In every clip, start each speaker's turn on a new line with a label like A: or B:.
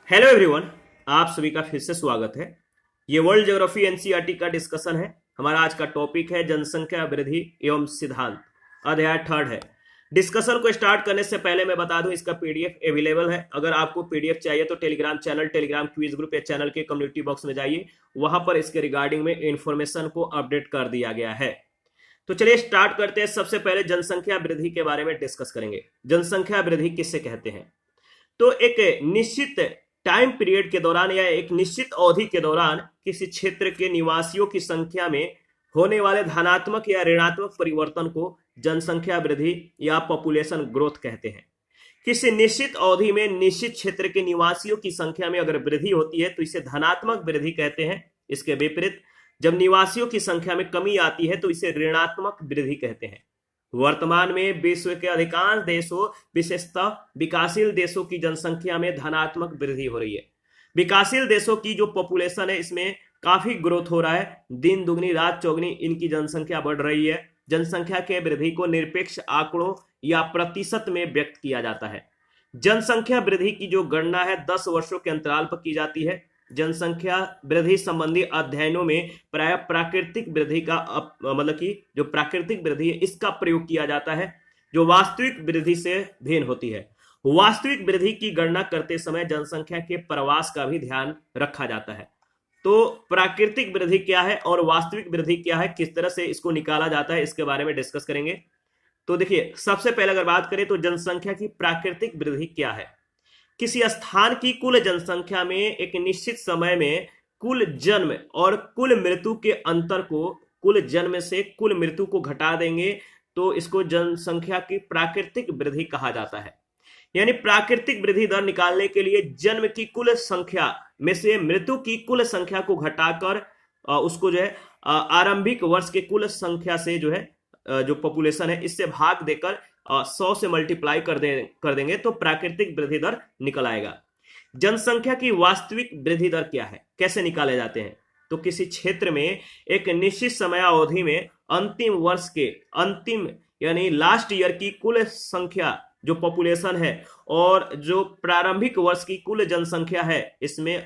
A: Hello everyone, आप सभी का फिर से स्वागत है। ये वर्ल्ड ज्योग्राफी एनसीईआरटी का डिस्कशन है। हमारा आज का टॉपिक है जनसंख्या वृद्धि एवं सिद्धांत, अध्याय 3 है। डिस्कशन को स्टार्ट करने से पहले मैं बता दूं, इसका पीडीएफ अवेलेबल है। अगर आपको पीडीएफ चाहिए तो Telegram channel, Telegram quiz group या चैनल के कम्युनिटी बॉक्स में जाइए, वहां पर इसके रिगार्डिंग में इंफॉर्मेशन को अपडेट कर दिया गया है। तो चलिए स्टार्ट करते हैं। सबसे पहले जनसंख्या वृद्धि के बारे में डिस्कस करेंगे। जनसंख्या वृद्धि किससे कहते हैं? तो एक निश्चित टाइम पीरियड के दौरान या एक निश्चित अवधि के दौरान किसी क्षेत्र के निवासियों की संख्या में होने वाले धनात्मक या ऋणात्मक परिवर्तन को जनसंख्या वृद्धि या पॉपुलेशन ग्रोथ कहते हैं। किसी निश्चित अवधि में निश्चित क्षेत्र के निवासियों की संख्या में अगर वृद्धि होती है तो इसे धनात्मक वृद्धि कहते हैं। इसके विपरीत जब निवासियों की संख्या में कमी आती है तो इसे ऋणात्मक वृद्धि कहते हैं। वर्तमान में विश्व के अधिकांश देशों, विशेषतः विकासशील देशों की जनसंख्या में धनात्मक वृद्धि हो रही है। विकासशील देशों की जो पॉपुलेशन है इसमें काफी ग्रोथ हो रहा है। दिन दुगनी रात चौगनी इनकी जनसंख्या बढ़ रही है। जनसंख्या के वृद्धि को निरपेक्ष आंकड़ों या प्रतिशत में व्यक्त किया जाता है। जनसंख्या वृद्धि की जो गणना है 10 वर्षों के अंतराल पर की जाती है। जनसंख्या वृद्धि संबंधी अध्ययनों में प्राय प्राकृतिक वृद्धि का मतलब कि जो प्राकृतिक वृद्धि है इसका प्रयोग किया जाता है, जो वास्तविक वृद्धि से भिन्न होती है। वास्तविक वृद्धि की गणना करते समय जनसंख्या के प्रवास का भी ध्यान रखा जाता है। तो प्राकृतिक वृद्धि क्या है और वास्तविक वृद्धि क्या है, किस तरह से इसको निकाला जाता है, इसके बारे में डिस्कस करेंगे। तो देखिए, सबसे पहले अगर बात करें तो जनसंख्या की प्राकृतिक वृद्धि क्या है। किसी स्थान की कुल जनसंख्या में एक निश्चित समय में कुल जन्म और कुल मृत्यु के अंतर को, कुल जन्म से कुल मृत्यु को घटा देंगे तो इसको जनसंख्या की प्राकृतिक वृद्धि कहा जाता है। यानी प्राकृतिक वृद्धि दर निकालने के लिए जन्म की कुल संख्या में से मृत्यु की कुल संख्या को घटाकर उसको जो है आरंभिक वर्ष के कुल संख्या से जो है जो पॉपुलेशन है इससे भाग देकर 100 से मल्टीप्लाई कर देंगे तो प्राकृतिक वृद्धि दर निकल आएगा। जनसंख्या की वास्तविक वृद्धि दर क्या है, कैसे निकाले जाते हैं? तो किसी क्षेत्र में एक निश्चित समय अवधि में अंतिम वर्ष के अंतिम यानी लास्ट ईयर की कुल संख्या जो पॉपुलेशन है और जो प्रारंभिक वर्ष की कुल जनसंख्या है, इसमें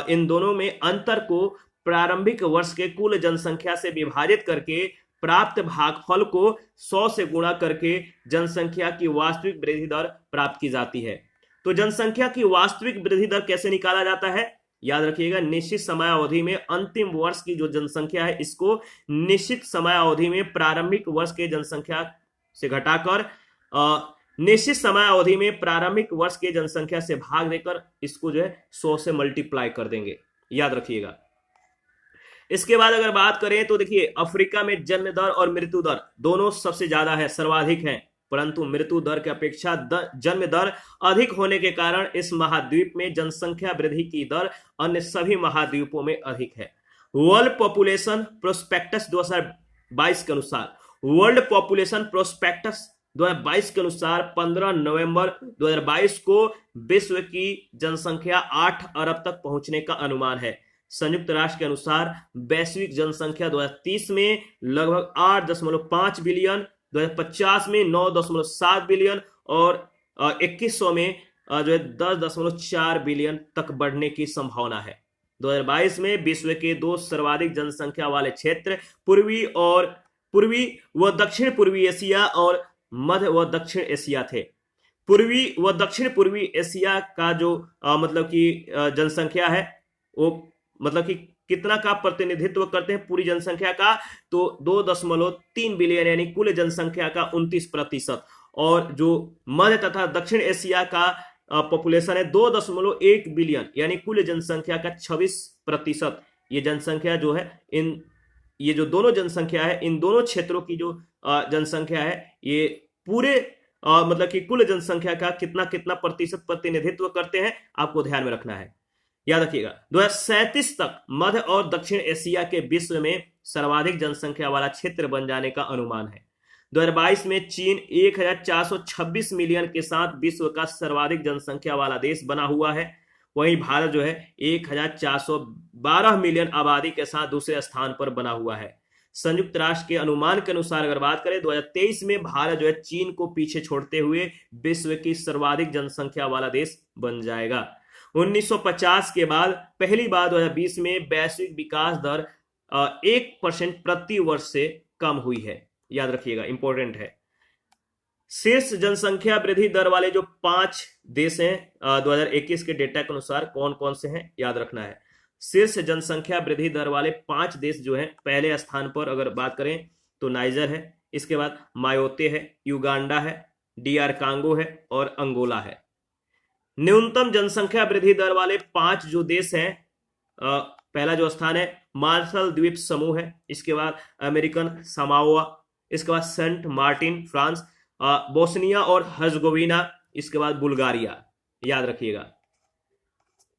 A: इन दोनों में अंतर को प्रारंभिक वर्ष के कुल जनसंख्या से विभाजित करके प्राप्त भागफल को 100 से गुणा करके जनसंख्या की वास्तविक वृद्धि दर प्राप्त की जाती है। तो जनसंख्या की वास्तविक वृद्धि दर कैसे निकाला जाता है? याद रखिएगा, निश्चित समय अवधि में अंतिम वर्ष की जो जनसंख्या है इसको निश्चित समय अवधि में प्रारंभिक वर्ष के जनसंख्या से घटाकर निश्चित समय अवधि में प्रारंभिक वर्ष के जनसंख्या से भाग देकर इसको जो है 100 से मल्टीप्लाई कर देंगे। याद रखिएगा। इसके बाद अगर बात करें तो देखिए, अफ्रीका में जन्म दर और मृत्यु दर दोनों सबसे ज्यादा है, सर्वाधिक है, परंतु मृत्यु दर की अपेक्षा जन्म दर अधिक होने के कारण इस महाद्वीप में जनसंख्या वृद्धि की दर अन्य सभी महाद्वीपों में अधिक है। वर्ल्ड पॉपुलेशन प्रोस्पेक्टस 2022 के अनुसार, वर्ल्ड पॉपुलेशन प्रोस्पेक्टस 2022 के अनुसार 15 नवंबर 2022 को विश्व की जनसंख्या 8 अरब तक पहुंचने का अनुमान है। संयुक्त राष्ट्र के अनुसार वैश्विक जनसंख्या 2030 में लगभग 8.5 बिलियन, 2050 में 9.7 बिलियन और 2100 में जो है 10.4 बिलियन तक बढ़ने की संभावना है। 2022 में विश्व के 2 सर्वाधिक जनसंख्या वाले क्षेत्र पूर्वी व दक्षिण पूर्वी एशिया और मध्य व दक्षिण एशिया थे। पूर्वी व दक्षिण पूर्वी एशिया का जो मतलब की जनसंख्या है वो मतलब कि कितना का प्रतिनिधित्व करते हैं पूरी जनसंख्या का, तो 2.3 बिलियन यानी कुल जनसंख्या का 29%, और जो मध्य तथा दक्षिण एशिया का पॉपुलेशन है 2.1 बिलियन यानी कुल जनसंख्या का 26%। ये जनसंख्या जो है ये जो दोनों जनसंख्या है इन दोनों क्षेत्रों की जो जनसंख्या है ये पूरे मतलब कि कुल जनसंख्या का कितना कितना प्रतिशत प्रतिनिधित्व करते हैं, आपको ध्यान में रखना है। याद रखिएगा, 2037 तक मध्य और दक्षिण एशिया के विश्व में सर्वाधिक जनसंख्या वाला क्षेत्र बन जाने का अनुमान है। 2022 में चीन 1426 मिलियन के साथ विश्व का सर्वाधिक जनसंख्या वाला देश बना हुआ है। वहीं भारत जो है 1412 मिलियन आबादी के साथ दूसरे स्थान पर बना हुआ है। संयुक्त राष्ट्र के अनुमान के अनुसार अगर बात करें 2023 में भारत जो है चीन को पीछे छोड़ते हुए विश्व की सर्वाधिक जनसंख्या वाला देश बन जाएगा। 1950 के बाद पहली बार 2020 में वैश्विक विकास दर 1% प्रति वर्ष से कम हुई है। याद रखिएगा, इंपॉर्टेंट है। शीर्ष जनसंख्या वृद्धि दर वाले जो 5 देश हैं 2021 के डेटा के अनुसार कौन कौन से हैं, याद रखना है। शीर्ष जनसंख्या वृद्धि दर वाले 5 देश जो हैं, पहले स्थान पर अगर बात करें तो नाइजर है, इसके बाद मायोते है, युगांडा है, DR कांगो है और अंगोला है। न्यूनतम जनसंख्या वृद्धि दर वाले 5 जो देश हैं, पहला जो स्थान है मार्शल द्वीप समूह है, इसके बाद अमेरिकन सामोआ, इसके बाद सेंट मार्टिन फ्रांस, बोस्निया और हर्जगोविना, इसके बाद बुल्गारिया। याद रखिएगा।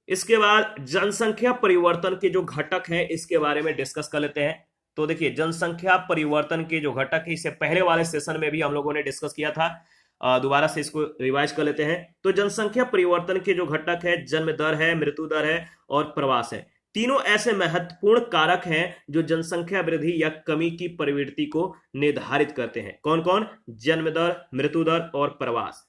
A: इसके बाद जनसंख्या परिवर्तन के जो घटक हैं इसके बारे में डिस्कस कर लेते हैं। तो देखिए, जनसंख्या परिवर्तन के जो घटक है, इससे पहले वाले सेशन में भी हम लोगों ने डिस्कस किया था, दोबारा से इसको रिवाइज कर लेते हैं। तो जनसंख्या परिवर्तन के जो घटक है, जन्म दर है, मृत्यु दर है और प्रवास है। तीनों ऐसे महत्वपूर्ण कारक हैं जो जनसंख्या वृद्धि या कमी की प्रवृत्ति को निर्धारित करते हैं। कौन कौन? जन्म दर, मृत्यु दर और प्रवास।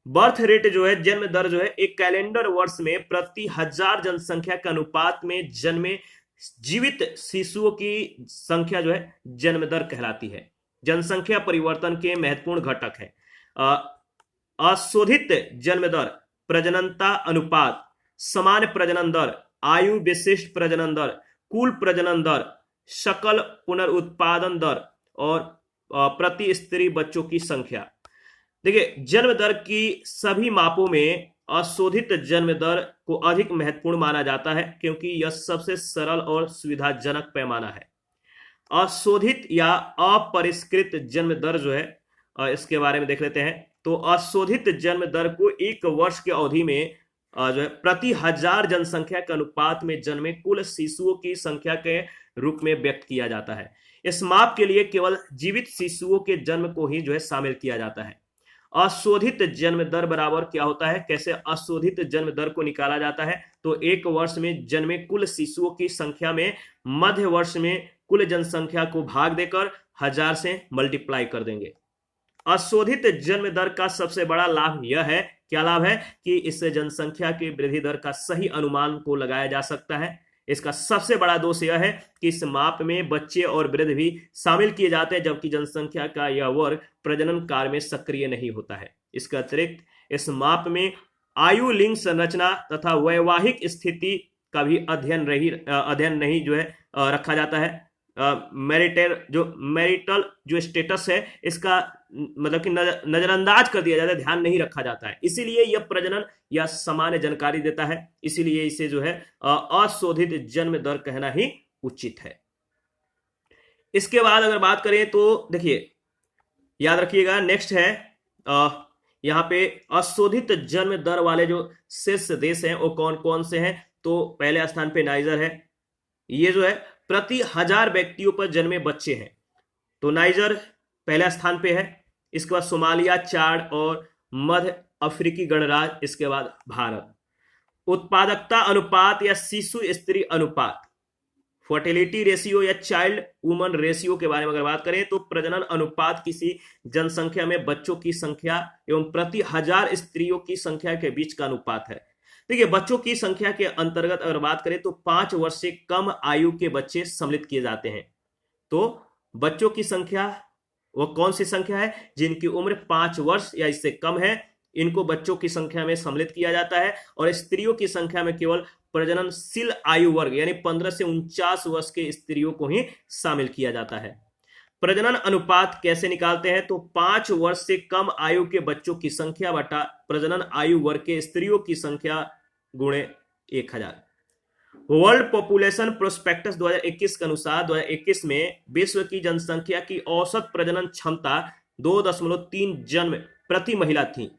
A: बर्थ रेट जो है, जन्म दर जो है, एक कैलेंडर वर्ष में प्रति 1000 जनसंख्या के अनुपात में जन्मे जीवित शिशुओं की संख्या जो है जन्म दर कहलाती है। जनसंख्या परिवर्तन के महत्वपूर्ण घटक है अशोधित जन्म दर, प्रजननता अनुपात, समान प्रजनन दर, आयु विशिष्ट प्रजनन दर, कुल प्रजनन दर, सकल पुनरुत्पादन दर और प्रति स्त्री बच्चों की संख्या। देखिए, जन्म दर की सभी मापों में अशोधित जन्म दर को अधिक महत्वपूर्ण माना जाता है क्योंकि यह सबसे सरल और सुविधाजनक पैमाना है। अशोधित या अपरिष्कृत जन्म दर जो है, इसके बारे में देख लेते हैं। तो अशोधित जन्म दर को एक वर्ष की अवधि में जो है प्रति 1000 जनसंख्या के अनुपात में जन्मे कुल शिशुओं की संख्या के रूप में व्यक्त किया जाता है। इस माप के लिए केवल जीवित शिशुओं के जन्म को ही जो है शामिल किया जाता है। अशोधित जन्म दर बराबर क्या होता है? कैसे अशोधित जन्म दर को निकाला जाता है? तो एक वर्ष में जन्मे कुल शिशुओं की संख्या में मध्य वर्ष में कुल जनसंख्या को भाग देकर 1000 से मल्टीप्लाई कर देंगे। अशोधित जन्म दर का सबसे बड़ा लाभ यह है, क्या लाभ है? कि इससे जनसंख्या की वृद्धि दर का सही अनुमान को लगाया जा सकता है। इसका सबसे बड़ा दोष यह है कि इस माप में बच्चे और वृद्ध भी शामिल किए जाते हैं, जबकि जनसंख्या का यह वर्ग प्रजनन कार्य में सक्रिय नहीं होता है। इसके अतिरिक्त इस माप में आयु, लिंग संरचना तथा वैवाहिक स्थिति का भी अध्ययन नहीं जो है रखा जाता है। मैरिटल जो स्टेटस है, इसका मतलब कि नजरअंदाज कर दिया जाता है, ध्यान नहीं रखा जाता है। इसीलिए यह प्रजनन या सामान्य जानकारी देता है, इसीलिए इसे जो है अशोधित जन्म दर कहना ही उचित है। इसके बाद अगर बात करें तो देखिए, याद रखिएगा, नेक्स्ट है यहाँ पे अशोधित जन्म दर वाले जो शीर्ष देश हैं वो कौन कौन से हैं? तो पहले स्थान पे नाइजर है। ये जो है प्रति 1000 व्यक्तियों पर जन्मे बच्चे हैं, तो नाइजर पहले स्थान पे है। इसके बाद सोमालिया, चाड और मध्य अफ्रीकी गणराज्य, इसके बाद भारत। उत्पादकता अनुपात या शिशु स्त्री अनुपात, फर्टिलिटी रेशियो या चाइल्ड वुमन रेशियो के बारे में अगर बात करें तो प्रजनन अनुपात किसी जनसंख्या में बच्चों की संख्या एवं प्रति 1000 स्त्रियों की संख्या के बीच का अनुपात है। देखिए, बच्चों की संख्या के अंतर्गत अगर बात करें तो 5 वर्ष से कम आयु के बच्चे सम्मिलित किए जाते हैं। तो बच्चों की संख्या वो कौन सी संख्या है? जिनकी उम्र 5 वर्ष या इससे कम है, इनको बच्चों की संख्या में सम्मिलित किया जाता है। और स्त्रियों की संख्या में केवल प्रजननशील आयु वर्ग यानी 15 से 49 वर्ष के स्त्रियों को ही शामिल किया जाता है। प्रजनन अनुपात कैसे निकालते हैं? तो 5 वर्ष से कम आयु के बच्चों की संख्या बटा प्रजनन आयु वर्ग के स्त्रियों की संख्या गुणे 1000। वर्ल्ड पॉपुलेशन प्रोस्पेक्टस 2021 के अनुसार 2021 में विश्व की जनसंख्या की औसत प्रजनन क्षमता 2.3 जन्म प्रति महिला थी।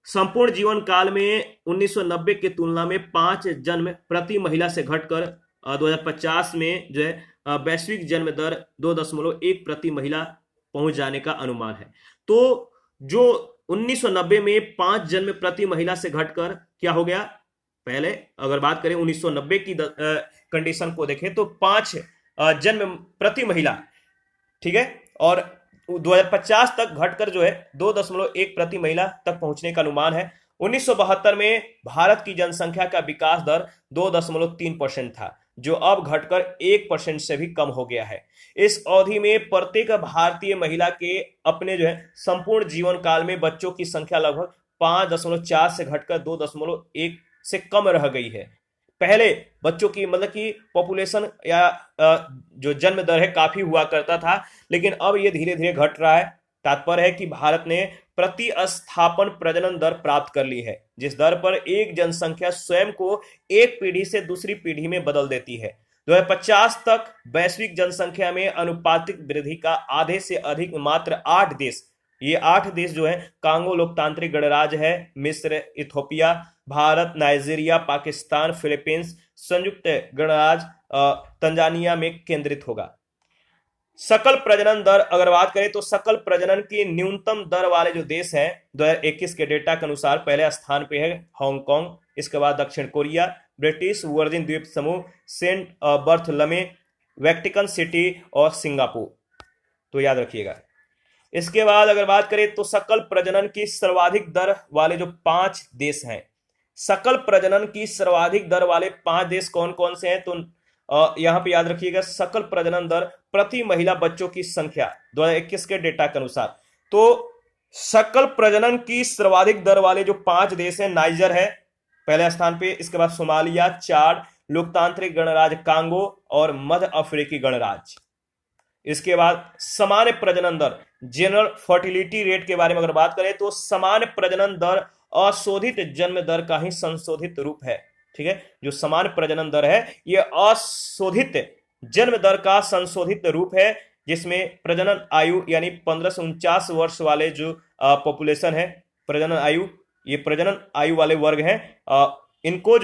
A: संपूर्ण जीवन काल में 1990 की तुलना में 5 जन्म प्रति महिला से घटकर 2050 में जो है वैश्विक जन्म दर 2.1 प्रति महिला पहुंच जाने का अनुमान है। तो जो 1990 में 5 जन्म प्रति महिला से घटकर क्या हो गया? पहले अगर बात करें 1990 की कंडीशन को देखें तो 5 जन्म प्रति महिला, ठीक है, और 2050 तक घटकर जो है 2.1 प्रति महिला तक पहुंचने का अनुमान है। 1972 में भारत की जनसंख्या का विकास दर 2.3% था, जो अब घटकर 1% से भी कम हो गया है। इस अवधि में प्रत्येक भारतीय महिला के अपने संपूर्ण जीवन काल में बच्चों की संख्या लगभग 5.4 से घटकर 2.1 से कम रह गई है। पहले बच्चों की मतलब कि पॉपुलेशन या जो जन्म दर है काफी हुआ करता था, लेकिन अब ये धीरे धीरे घट रहा है। तात्पर्य है कि भारत ने प्रतिस्थापन प्रजनन दर प्राप्त कर ली है, जिस दर पर एक जनसंख्या स्वयं को एक पीढ़ी से दूसरी पीढ़ी में बदल देती है। 2050 तक वैश्विक जनसंख्या में अनुपातिक वृद्धि का आधे से अधिक मात्र 8 देश, ये 8 देश कांगो लोकतांत्रिक गणराज्य है, मिस्र, Ethiopia, Bharat, Nigeria, Pakistan, Philippines, संयुक्त गणराज्य तंजानिया में केंद्रित होगा। सकल प्रजनन दर अगर बात करें तो सकल प्रजनन की न्यूनतम दर वाले जो देश हैं 2021 के डेटा के अनुसार पहले स्थान पे है हांगकांग, इसके बाद दक्षिण कोरिया, ब्रिटिश वर्जिन द्वीप समूह, सेंट बर्थलमे, वेटिकन सिटी और सिंगापुर। तो याद रखिएगा। इसके बाद अगर बात करें तो सकल प्रजनन की सर्वाधिक दर वाले जो 5 देश हैं, सकल प्रजनन की सर्वाधिक दर वाले 5 देश कौन कौन से हैं, तो यहां पे याद रखिएगा सकल प्रजनन दर प्रति महिला बच्चों की संख्या 2021 के डेटा के अनुसार। तो सकल प्रजनन की सर्वाधिक दर वाले जो 5 देश हैं, नाइजर है पहले स्थान पे, इसके बाद सोमालिया, चाड, लोकतांत्रिक गणराज्य कांगो और मध्य अफ्रीकी गणराज्य। इसके बाद सामान्य प्रजनन दर, जनरल फर्टिलिटी रेट के बारे में अगर बात करें तो सामान्य प्रजनन दर अशोधित जन्म दर का ही संशोधित रूप है। ठीक है, जो सामान्य प्रजनन दर है यह अशोधित जन्म दर का संशोधित रूप है, जिसमें प्रजनन आयु यानी 15 से 49 वर्ष वाले जो पॉपुलेशन है, प्रजनन आयु, ये प्रजनन आयु वाले वर्ग हैं, इनको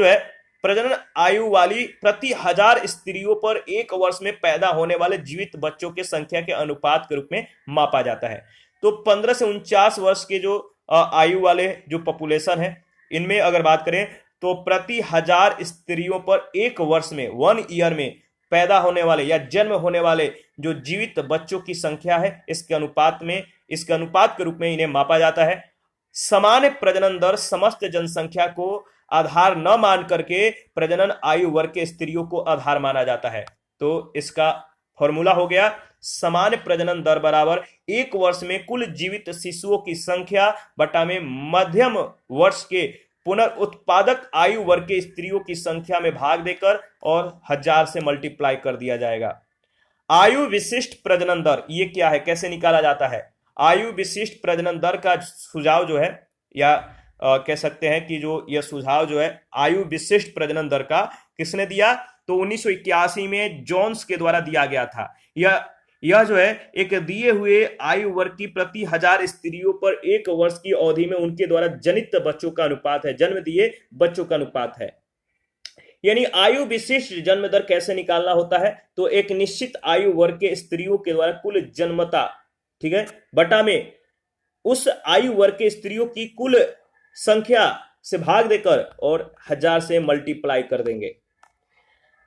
A: प्रजनन आयु वाली प्रति 1000 स्त्रियों पर एक वर्ष में पैदा होने वाले जीवित बच्चों की संख्या के अनुपात के रूप में मापा जाता है। तो 15 से 49 वर्ष के जो आयु वाले जो पॉपुलेशन है, इनमें अगर बात करें तो प्रति 1000 स्त्रियों पर एक वर्ष में 1 ईयर में पैदा होने वाले या जन्म होने वाले जो जीवित बच्चों की संख्या है, इसके अनुपात के रूप में इन्हें मापा जाता है। सामान्य प्रजनन दर समस्त जनसंख्या को आधार न मान करके प्रजनन आयु वर्ग के स्त्रियों को आधार माना जाता है। तो इसका फॉर्मूला हो गया सामान्य प्रजनन दर बराबर एक वर्ष में कुल जीवित शिशुओं की संख्या बटा में मध्यम वर्ष के पुनरुत्पादक आयु वर्ग के स्त्रियों की संख्या में भाग देकर और 1000 से मल्टीप्लाई कर दिया जाएगा। आयु विशिष्ट प्रजनन दर ये क्या है, कैसे निकाला जाता है? आयु विशिष्ट प्रजनन दर का सुझाव जो है, या कह सकते हैं कि जो यह सुझाव जो है आयु विशिष्ट प्रजनन दर का किसने दिया, तो 1981 में जोन्स के द्वारा दिया गया था। यह जो है एक दिए हुए आयु वर्ग की प्रति 1000 स्त्रियों पर एक वर्ष की अवधि में उनके द्वारा जनित बच्चों का अनुपात है, जन्म दिए बच्चों का अनुपात है। यानी आयु विशिष्ट जन्म दर कैसे निकालना होता है, तो एक निश्चित आयु वर्ग के स्त्रियों के द्वारा कुल जन्मता, ठीक है, बटा में उस आयु वर्ग के स्त्रियों की कुल संख्या से भाग देकर और 1000 से मल्टीप्लाई कर देंगे।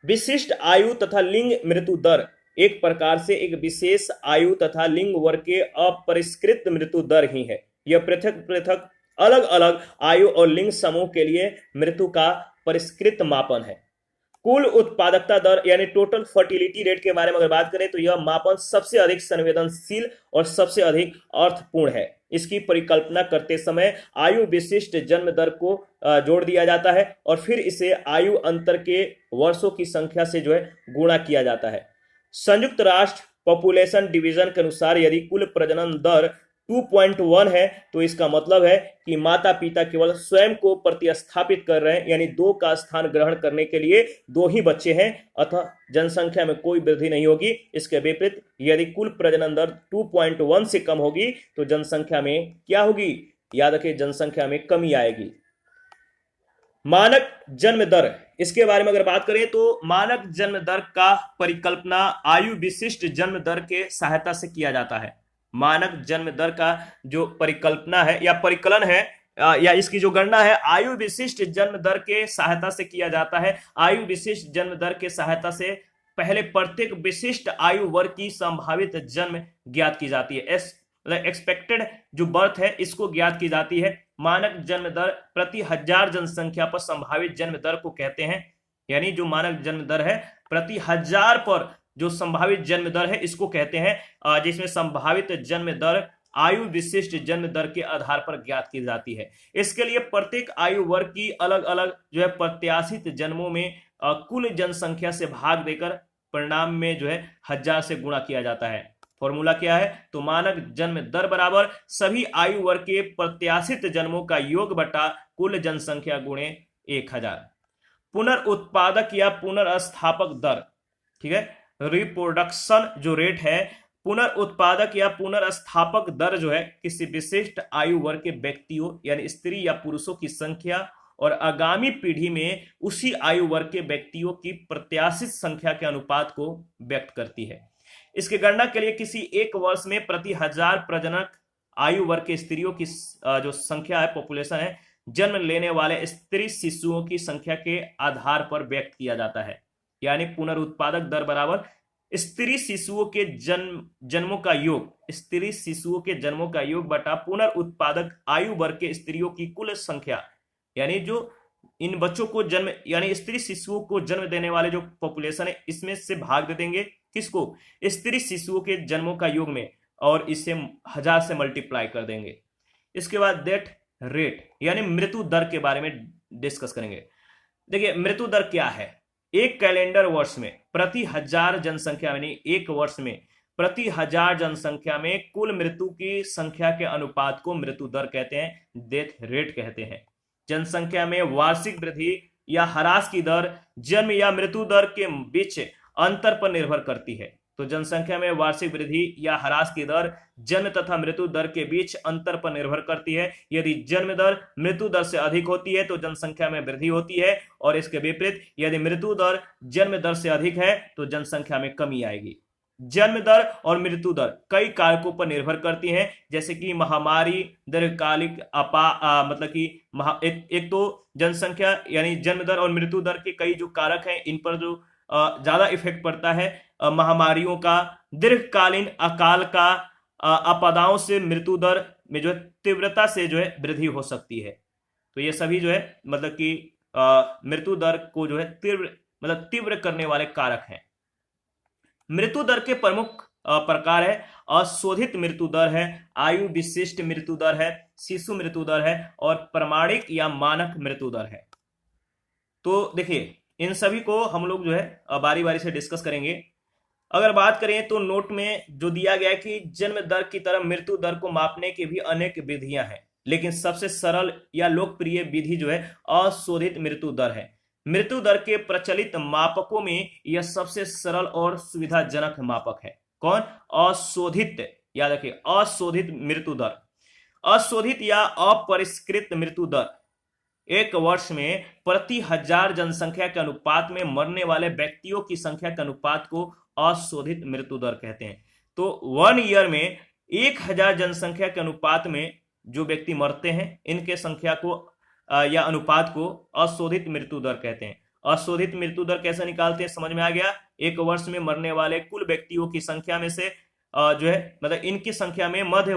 A: विशिष्ट आयु तथा लिंग मृत्यु दर एक प्रकार से एक विशेष आयु तथा लिंग वर्ग के अपरिष्कृत मृत्यु दर ही है। यह पृथक पृथक अलग अलग आयु और लिंग समूह के लिए मृत्यु का परिष्कृत मापन है। कुल उत्पादकता दर यानी टोटल फर्टिलिटी रेट के बारे में अगर बात करें तो यह मापन सबसे अधिक संवेदनशील और सबसे अधिक अर्थपूर्ण है। इसकी परिकल्पना करते समय आयु विशिष्ट जन्म दर को जोड़ दिया जाता है और फिर इसे आयु अंतर के वर्षों की संख्या से गुणा किया जाता है। संयुक्त राष्ट्र पॉपुलेशन डिवीजन के अनुसार यदि कुल प्रजनन दर 2.1 है तो इसका मतलब है कि माता पिता केवल स्वयं को प्रतिस्थापित कर रहे हैं, यानी 2 का स्थान ग्रहण करने के लिए 2 ही बच्चे हैं, अतः जनसंख्या में कोई वृद्धि नहीं होगी। इसके विपरीत यदि कुल प्रजनन दर 2.1 से कम होगी तो जनसंख्या में क्या होगी, याद रखिए जनसंख्या में कमी आएगी। मानक जन्म दर, इसके बारे में अगर बात करें तो मानक जन्म दर का परिकल्पना आयु विशिष्ट जन्म दर के सहायता से किया जाता है। मानक जन्म दर का जो परिकल्पना है या परिकलन है या इसकी जो गणना है आयु विशिष्ट जन्म दर के सहायता से किया जाता है। आयु विशिष्ट जन्म दर के सहायता से पहले प्रत्येक विशिष्ट आयु वर्ग की संभावित जन्म ज्ञात की जाती है। मतलब एक्सपेक्टेड जो बर्थ है इसको ज्ञात की जाती है। मानक जन्म दर प्रति 1000 जनसंख्या पर संभावित जन्म दर को कहते हैं, यानी जो मानक जन्म दर है प्रति 1000 पर जो संभावित जन्म दर है इसको कहते हैं, जिसमें संभावित जन्म दर आयु विशिष्ट जन्म दर के आधार पर ज्ञात की जाती है। इसके लिए प्रत्येक आयु वर्ग की अलग अलग जो है प्रत्याशित जन्मों में कुल जनसंख्या से भाग देकर परिणाम में जो है 1000 से गुणा किया जाता है। फॉर्मूला क्या है? तो मानक जन्म दर बराबर सभी आयु वर्ग के प्रत्याशित जन्मों का योग बटा कुल जनसंख्या गुणे 1000। पुनर्उत्पादक या पुनर्स्थापक दर, ठीक है, रिप्रोडक्शन जो रेट है, पुनर्उत्पादक या पुनर्स्थापक दर जो है किसी विशिष्ट आयु वर्ग के व्यक्तियों यानी स्त्री या पुरुषों की संख्या और आगामी पीढ़ी में उसी आयु वर्ग के व्यक्तियों की प्रत्याशित संख्या के अनुपात को व्यक्त करती है। इसकी गणना के लिए किसी एक वर्ष में प्रति 1000 प्रजनक आयु वर्ग के स्त्रियों की जो संख्या है, पॉपुलेशन है, जन्म लेने वाले स्त्री शिशुओं की संख्या के आधार पर व्यक्त किया जाता है। यानी पुनरुत्पादक दर बराबर स्त्री शिशुओं के जन्मों का योग, स्त्री शिशुओं के जन्मों का योग बटा पुनरुत्पादक आयु वर्ग के स्त्रियों की कुल संख्या, यानी जो इन बच्चों को जन्म यानी स्त्री शिशुओं को जन्म देने वाले जो पॉपुलेशन है इसमें से भाग दे देंगे किसको? स्त्री शिशुओं के जन्मों का योग में, और इसे 1000 से मल्टीप्लाई कर देंगे। इसके बाद डेथ रेट यानी मृत्यु दर के बारे में डिस्कस करेंगे। देखिए मृत्यु दर क्या है? एक कैलेंडर वर्ष में प्रति 1000 जनसंख्या यानी एक वर्ष में प्रति 1000 जनसंख्या में कुल मृत्यु की संख्या के अनुपात को मृत्यु दर कहते हैं, डेथ रेट कहते हैं। जनसंख्या में वार्षिक वृद्धि या ह्रास की दर जन्म या मृत्यु दर के बीच अंतर पर निर्भर करती है। तो जनसंख्या में वार्षिक वृद्धि या ह्रास की दर जन्म तथा मृत्यु दर के बीच अंतर पर निर्भर करती है। यदि जन्म दर मृत्यु दर से अधिक होती है तो जनसंख्या में वृद्धि होती है, और इसके विपरीत यदि मृत्यु दर जन्म दर से अधिक है तो जनसंख्या में कमी आएगी। जन्म दर और मृत्यु दर कई कारकों पर निर्भर करती हैं, जैसे कि महामारी, दीर्घकालिक मतलब कि एक तो जनसंख्या यानी जन्म दर और मृत्यु दर के कई जो कारक हैं इन पर जो ज्यादा इफेक्ट पड़ता है, महामारियों का, दीर्घकालीन अकाल का, आपदाओं से मृत्यु दर में जो है तीव्रता से जो है वृद्धि हो सकती है। तो ये सभी जो है मतलब कि मृत्यु दर को जो है तीव्र करने वाले कारक हैं। मृत्यु दर के प्रमुख प्रकार है अशोधित मृत्यु दर है, आयु विशिष्ट मृत्यु दर है, शिशु मृत्यु दर है और प्रमाणिक या मानक मृत्यु दर है। तो देखिए इन सभी को हम लोग जो है बारी बारी से डिस्कस करेंगे। अगर बात करें तो नोट में जो दिया गया है कि जन्म दर की तरह मृत्यु दर को मापने की भी अनेक विधियां हैं, लेकिन सबसे सरल या लोकप्रिय विधि जो है अशोधित मृत्यु दर है। मृत्यु दर के प्रचलित मापकों में यह सबसे सरल और सुविधाजनक मापक है। कौन? अशोधित, याद रखिए अशोधित मृत्यु दर। अशोधित या अपरिष्कृत मृत्यु दर एक वर्ष में प्रति 1000 जनसंख्या के अनुपात में मरने वाले व्यक्तियों की संख्या के अनुपात को अशोधित मृत्यु दर कहते हैं। तो 1 ईयर में 1000 जनसंख्या के अनुपात में जो व्यक्ति मरते हैं इनके संख्या को या अनुपात को अशोधित मृत्यु दर कहते हैं। अशोधित मृत्यु दर कैसे निकालते हैं समझ में आ गया? एक वर्ष में मरने वाले कुल व्यक्तियों की संख्या में से जो है मतलब इनकी संख्या में मध्य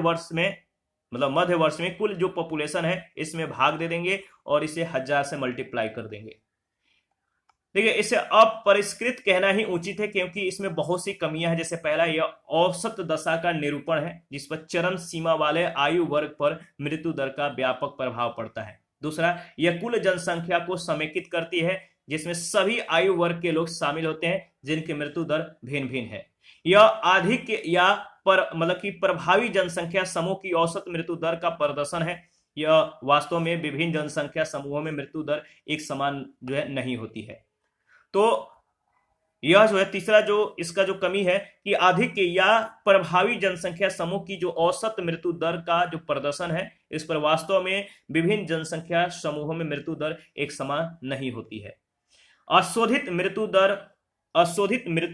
A: वर्ष में कुल जो पॉपुलेशन है इसमें भाग दे देंगे और इसे 1000 से मल्टीप्लाई कर देंगे। देखिए इसे अपरिष्कृत कहना ही उचित है क्योंकि इसमें बहुत सी कमियां हैं। जैसे पहला यह औसत दशा का निरूपण है जिस पर चरम सीमा वाले आयु वर्ग पर मृत्यु दर का व्यापक प्रभाव पड़ता है। दूसरा, यह कुल जनसंख्या को समेकित करती है जिसमें सभी आयु वर्ग के लोग शामिल होते हैं जिनकी मृत्यु दर भिन्न भिन्न है। यह अधिक या प्रभावी जनसंख्या समूह की औसत मृत्यु दर का प्रदर्शन है। यह वास्तव में विभिन्न जनसंख्या समूहों में मृत्यु दर एक समान जो है नहीं होती है। तो यह जो है तीसरा जो इसका जो कमी है कि अधिक या प्रभावी जनसंख्या समूह की जो औसत मृत्यु दर का जो प्रदर्शन है इस पर वास्तव में विभिन्न जनसंख्या समूहों में मृत्यु दर एक समान नहीं होती है। अशोधित मृत्यु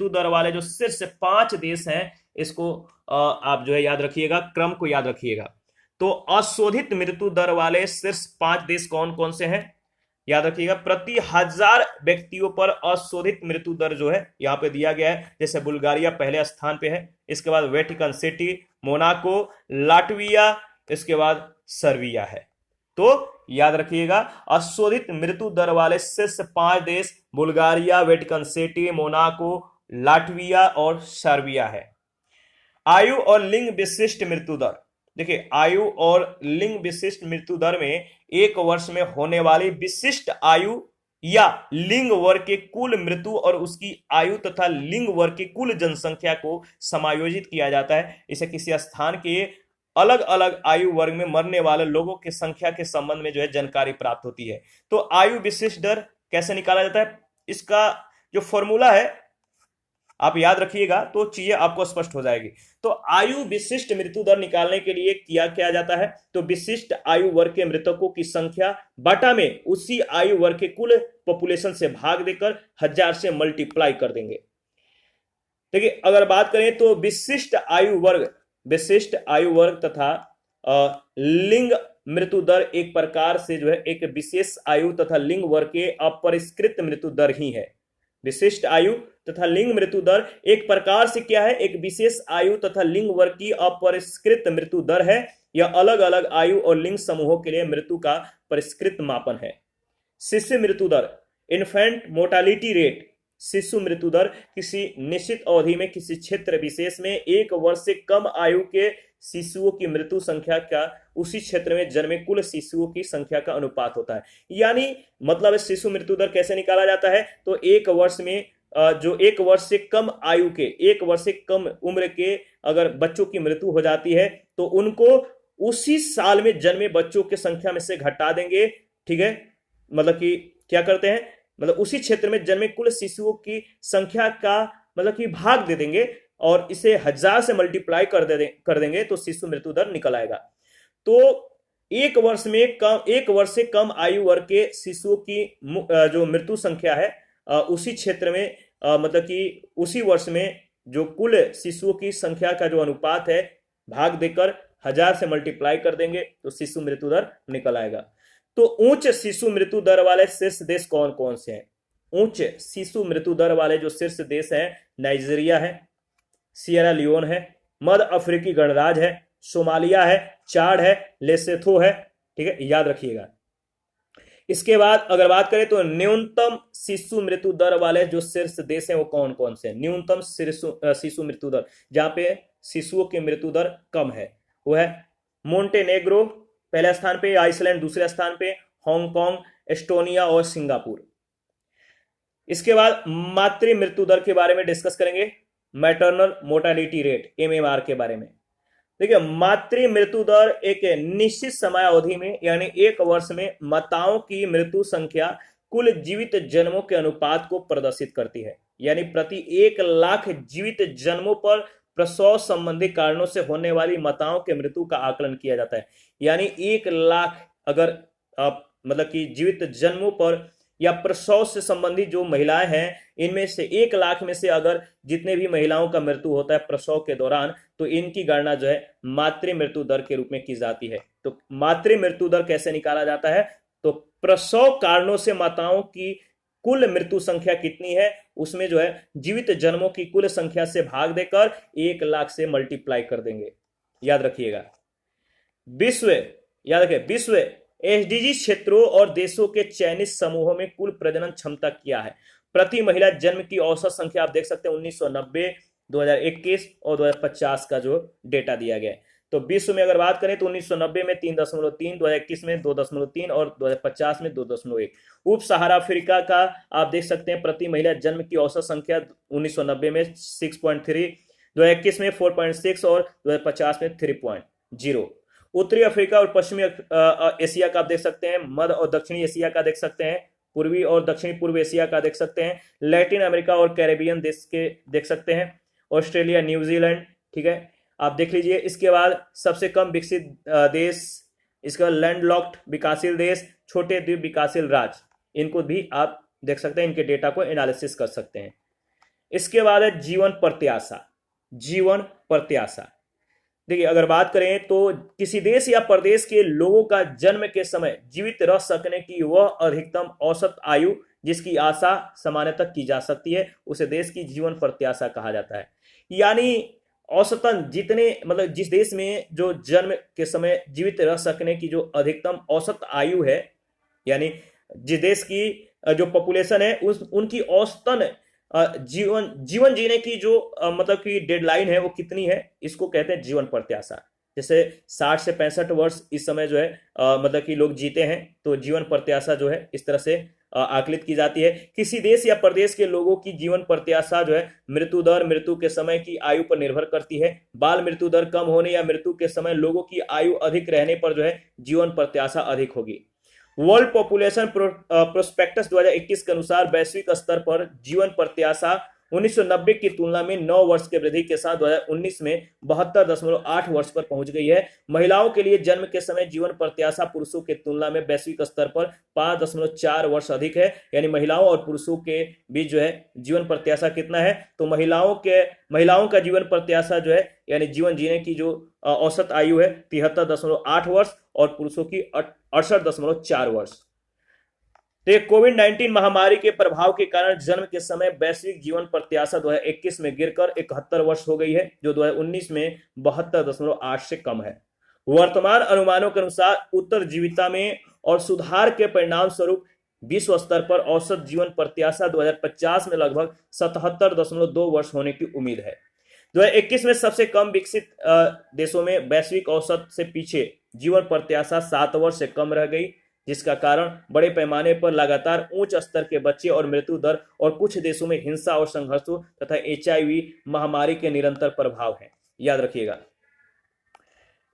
A: दर वाले जो शीर्ष 5 देश हैं इसको आप जो है याद रखिएगा, क्रम को याद रखिएगा। तो अशोधित मृत्यु दर वाले शीर्ष 5 देश कौन कौन से हैं याद रखिएगा। प्रति 1000 व्यक्तियों पर अशोधित मृत्यु दर जो है यहाँ पे दिया गया है। जैसे बुल्गारिया पहले स्थान पे है, इसके बाद वेटिकन सिटी, मोनाको, लाटविया, इसके बाद सर्बिया है। तो याद रखिएगा, अशोधित मृत्यु दर वाले शीर्ष 5 देश Bulgaria, Vatican city, Monaco, Latvia और सर्बिया है। आयु और लिंग विशिष्ट मृत्यु दर, देखिए आयु और लिंग विशिष्ट मृत्यु दर में एक वर्ष में होने वाली विशिष्ट आयु या लिंग वर्ग के कुल मृत्यु और उसकी आयु तथा लिंग वर्ग की कुल जनसंख्या को समायोजित किया जाता है। इसे किसी स्थान के अलग अलग आयु वर्ग में मरने वाले लोगों की संख्या के संबंध में जो है जानकारी प्राप्त होती है। तो आयु विशिष्ट दर कैसे निकाला जाता है, इसका जो फॉर्मूला है आप याद रखिएगा तो चीजें आपको स्पष्ट हो जाएगी। तो आयु विशिष्ट मृत्यु दर निकालने के लिए किया जाता है, तो विशिष्ट आयु वर्ग के मृतकों की संख्या बाटा में उसी आयु वर्ग के कुल पॉपुलेशन से भाग देकर 1000 से मल्टीप्लाई कर देंगे। देखिए अगर बात करें तो विशिष्ट आयु वर्ग तथा लिंग मृत्यु दर एक प्रकार से जो है एक विशेष आयु तथा लिंग वर्ग के अपरिष्कृत मृत्यु दर ही है। विशिष्ट आयु तथा लिंग मृत्यु दर एक प्रकार से क्या है, एक विशेष आयु तथा लिंग वर्ग की अपरिष्कृत मृत्यु दर है। यह अलग अलग आयु और लिंग समूहों के लिए मृत्यु का परिष्कृत मापन है। शिशु मृत्यु दर, इन्फेंट मोर्टालिटी रेट, शिशु मृत्यु दर किसी निश्चित अवधि में किसी क्षेत्र विशेष में एक वर्ष से कम आयु के शिशुओं की मृत्यु संख्या का उसी क्षेत्र में जन्मे कुल शिशुओं की संख्या का अनुपात होता है। यानी मतलब शिशु मृत्यु दर कैसे निकाला जाता है, तो एक वर्ष में जो एक वर्ष से कम आयु के, एक वर्ष से कम उम्र के अगर बच्चों की मृत्यु हो जाती है तो उनको उसी साल में जन्मे बच्चों की संख्या में से घटा देंगे। ठीक है, मतलब कि क्या करते हैं, मतलब उसी क्षेत्र में जन्मे कुल शिशुओं की संख्या का मतलब कि भाग दे देंगे और इसे 1000 से मल्टीप्लाई कर देंगे तो शिशु मृत्यु दर निकल आएगा। तो एक वर्ष से कम आयु वर्ग के शिशुओं की जो मृत्यु संख्या है उसी क्षेत्र में मतलब कि उसी वर्ष में जो कुल शिशुओं की संख्या का जो अनुपात है भाग देकर 1000 से मल्टीप्लाई कर देंगे तो शिशु मृत्यु दर निकल आएगा। तो उच्च शिशु मृत्यु दर वाले शीर्ष देश कौन कौन से हैं? उच्च शिशु मृत्यु दर वाले जो शीर्ष देश हैं, नाइजीरिया है, सियरा लियोन है, मध्य अफ्रीकी गणराज्य है, सोमालिया है, चाड है, लेसेथो है। ठीक है, याद रखिएगा। इसके बाद अगर बात करें तो न्यूनतम शिशु मृत्यु दर वाले जो शीर्ष देश हैं वो कौन कौन से हैं? न्यूनतम शिशु मृत्यु दर जहां पे शिशुओं की मृत्यु दर कम है वो है मोंटेनेग्रो पहले स्थान पे, आइसलैंड दूसरे स्थान पे, हांगकांग, एस्टोनिया और सिंगापुर। इसके बाद मातृ मृत्यु दर के बारे में डिस्कस करेंगे, मैटरनल मोर्टालिटी रेट एमएमआर के बारे में। देखिए मातृ मृत्यु दर एक निश्चित समय अवधि में यानी एक वर्ष में माताओं की मृत्यु संख्या कुल जीवित जन्मों के अनुपात को प्रदर्शित करती है। यानी प्रति 1 लाख जीवित जन्मों पर प्रसव संबंधी कारणों से होने वाली माताओं के मृत्यु का आकलन किया जाता है। यानी 1 लाख अगर मतलब कि जीवित जन्मों पर या प्रसव से संबंधित जो महिलाएं हैं इनमें से 1 लाख में से अगर जितने भी महिलाओं का मृत्यु होता है प्रसव के दौरान तो इनकी गणना जो है मातृ मृत्यु दर के रूप में की जाती है। तो मातृ मृत्यु दर कैसे निकाला जाता है, तो प्रसव कारणों से माताओं की कुल मृत्यु संख्या कितनी है उसमें जो है जीवित जन्मों की कुल संख्या से भाग देकर 1 लाख से मल्टीप्लाई कर देंगे। याद रखिएगा। विश्व एसडीजी क्षेत्रों और देशों के चयनित समूहों में कुल प्रजनन क्षमता क्या है? प्रति महिला जन्म की औसत संख्या आप देख सकते हैं 1990, 2021 और 2050 का जो डेटा दिया गया है। तो विश्व में अगर बात करें तो 1990 में 3.3, 2021 में 2.3 और 2050 में 2.1। उप सहारा अफ्रीका का आप देख सकते हैं प्रति महिला जन्म की औसत संख्या 1990 में 6.3, 2021 में 4.6 और 2050 में 3.0। उत्तरी अफ्रीका और पश्चिमी एशिया का आप देख सकते हैं, मध्य और दक्षिणी एशिया का देख सकते हैं, पूर्वी और दक्षिणी पूर्व एशिया का देख सकते हैं, लैटिन अमेरिका और कैरेबियन देश के देख सकते हैं, ऑस्ट्रेलिया, न्यूजीलैंड। ठीक है, आप देख लीजिए। इसके बाद सबसे कम विकसित देश, इसका लैंडलॉक्ड विकासशील देश, छोटे द्वीप विकासशील राज्य, इनको भी आप देख सकते हैं, इनके डेटा को एनालिसिस कर सकते हैं। इसके बाद है जीवन प्रत्याशा। देखिए अगर बात करें तो किसी देश या प्रदेश के लोगों का जन्म के समय जीवित रह सकने की वह अधिकतम औसत आयु जिसकी आशा सामान्यतः की जा सकती है उसे देश की जीवन प्रत्याशा कहा जाता है। यानी औसतन जितने मतलब जिस देश में जो जन्म के समय जीवित रह सकने की जो अधिकतम औसत आयु है, यानी जिस देश की जो पॉपुलेशन है उस उनकी औसतन जीवन जीवन जीने की जो मतलब कि डेडलाइन है वो कितनी है, इसको कहते हैं जीवन प्रत्याशा। जैसे 60 से 65 वर्ष इस समय जो है मतलब कि लोग जीते हैं, तो जीवन प्रत्याशा जो है इस तरह से आकलित की जाती है। किसी देश या प्रदेश के लोगों की जीवन प्रत्याशा जो है मृत्यु दर मृत्यु के समय की आयु पर निर्भर करती है। बाल मृत्यु दर कम होने या मृत्यु के समय लोगों की आयु अधिक रहने पर जो है जीवन प्रत्याशा अधिक होगी। वर्ल्ड पॉपुलेशन प्रोस्पेक्टस 2021 के अनुसार वैश्विक स्तर पर जीवन प्रत्याशा 1990 की तुलना में 9 वर्ष के वृद्धि के साथ 2019 में 72.8 वर्ष पर पहुंच गई है। महिलाओं के लिए जन्म के समय जीवन प्रत्याशा पुरुषों के तुलना में वैश्विक स्तर पर 5.4 वर्ष अधिक है। यानी महिलाओं और पुरुषों के बीच जो है जीवन प्रत्याशा कितना है, तो महिलाओं का जीवन प्रत्याशा जो है यानी जीवन जीने की जो औसत आयु है 73.8 वर्ष और पुरुषों की 68.4 वर्ष। तो कोविड-19 महामारी के प्रभाव के कारण जन्म के समय वैश्विक जीवन प्रत्याशा 2021 में गिरकर 71 वर्ष हो गई है, जो 2019 में 72.8 से कम है। वर्तमान अनुमानों के अनुसार उत्तरजीविता में और सुधार के परिणाम स्वरूप विश्व स्तर पर औसत जीवन प्रत्याशा 2050 में लगभग 77.2 वर्ष होने की उम्मीद है। 2021 में सबसे कम विकसित देशों में वैश्विक औसत से पीछे जीवन प्रत्याशा 7 वर्ष से कम रह गई, जिसका कारण बड़े पैमाने पर लगातार उच्च स्तर के बच्चे और मृत्यु दर और कुछ देशों में हिंसा और संघर्षों तथा HIV महामारी के निरंतर प्रभाव है। याद रखिएगा।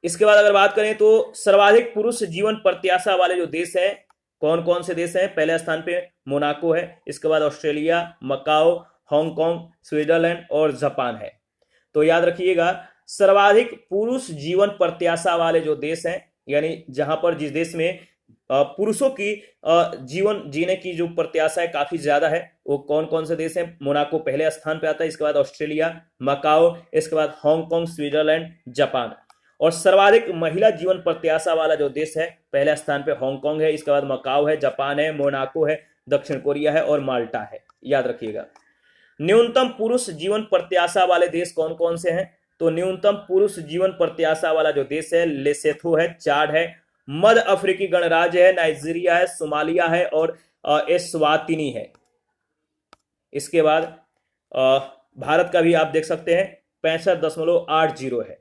A: इसके बाद अगर बात करें तो सर्वाधिक पुरुष जीवन प्रत्याशा वाले जो देश हैं, कौन कौन से देश हैं? पहले स्थान पे मोनाको है, इसके बाद ऑस्ट्रेलिया, मकाओ, हांगकांग, स्विट्जरलैंड और जापान है। तो याद रखिएगा, सर्वाधिक पुरुष जीवन प्रत्याशा वाले जो देश हैं, यानी जहां पर जिस देश में पुरुषों की जीवन जीने की जो प्रत्याशा है काफी ज्यादा है, वो कौन कौन से देश हैं? मोनाको पहले स्थान पे आता है, इसके बाद ऑस्ट्रेलिया, मकाओ, इसके बाद हांगकांग, स्विट्जरलैंड, जापान। और सर्वाधिक महिला जीवन प्रत्याशा वाला जो देश है, पहले स्थान पे हांगकांग है, इसके बाद मकाओ है, जापान है, मोनाको है, दक्षिण कोरिया है और माल्टा है। याद रखिएगा। न्यूनतम पुरुष जीवन प्रत्याशा वाले देश कौन कौन से हैं? तो न्यूनतम पुरुष जीवन प्रत्याशा वाला जो देश है लेसेथो है, चाड है, मध्य अफ्रीकी गणराज्य है, नाइजीरिया है, सोमालिया है और एस्वातिनी है। इसके बाद भारत का भी आप देख सकते हैं 65.80 है।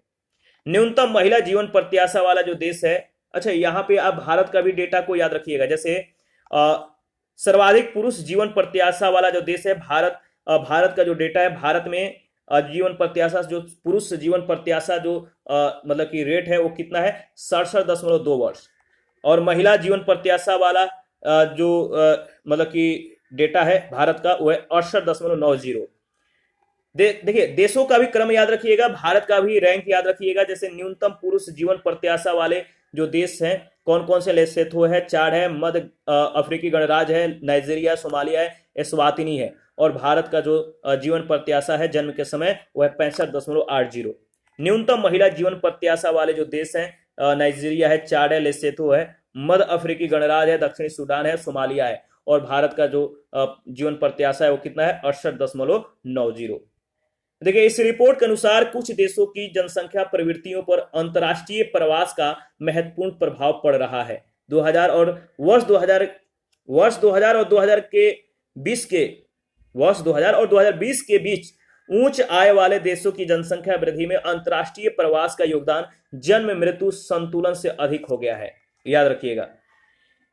A: न्यूनतम महिला जीवन प्रत्याशा वाला जो देश है, अच्छा यहां पे आप भारत का भी डेटा को याद रखिएगा। जैसे सर्वाधिक पुरुष जीवन प्रत्याशा वाला जो देश है भारत का जो डेटा है, भारत में जीवन प्रत्याशा जो पुरुष जीवन प्रत्याशा जो मतलब कि रेट है वो कितना है? 67.2 वर्ष। और महिला जीवन प्रत्याशा वाला जो मतलब कि डेटा है भारत का वो है 68.90। देखिए देशों का भी क्रम याद रखिएगा, भारत का भी रैंक याद रखिएगा। जैसे न्यूनतम पुरुष जीवन प्रत्याशा वाले जो देश हैं कौन कौन से? लेसेथो है, चाड है, मध्य अफ्रीकी गणराज्य है, नाइजीरिया, सोमालिया है, एस्वातिनी है। और भारत का जो जीवन प्रत्याशा है जन्म के समय वह है 65.80। न्यूनतम महिला जीवन प्रत्याशा वाले जो देश हैं नाइजीरिया है, चाड है, लेसेथो है, मध्य अफ्रीकी गणराज्य है, दक्षिणी सूडान है, सोमालिया है। और भारत का जो जीवन प्रत्याशा है वो कितना है? 68.90। देखिए इस रिपोर्ट के अनुसार कुछ देशों की जनसंख्या प्रवृत्तियों पर अंतर्राष्ट्रीय प्रवास का महत्वपूर्ण प्रभाव पड़ रहा है। वर्ष 2000 और 2020 के बीच उच्च आय वाले देशों की जनसंख्या वृद्धि में अंतर्राष्ट्रीय प्रवास का योगदान जन्म मृत्यु संतुलन से अधिक हो गया है। याद रखिएगा।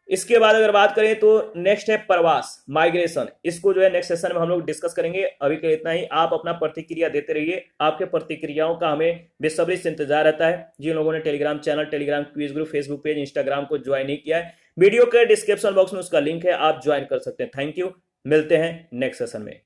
A: इसके बाद अगर बात करें तो नेक्स्ट है प्रवास, माइग्रेशन। इसको जो है नेक्स्ट सेशन में हम लोग डिस्कस करेंगे। अभी के इतना ही। आप अपना प्रतिक्रिया देते रहिए, आपके प्रतिक्रियाओं का हमें बेसब्री से इंतजार रहता है। जिन लोगों ने Telegram channel, Telegram quiz group, Facebook page, Instagram को ज्वाइन नहीं किया है, वीडियो के डिस्क्रिप्शन बॉक्स में उसका लिंक है, आप ज्वाइन कर सकते हैं। Thank you. मिलते हैं नेक्स्ट सेशन में।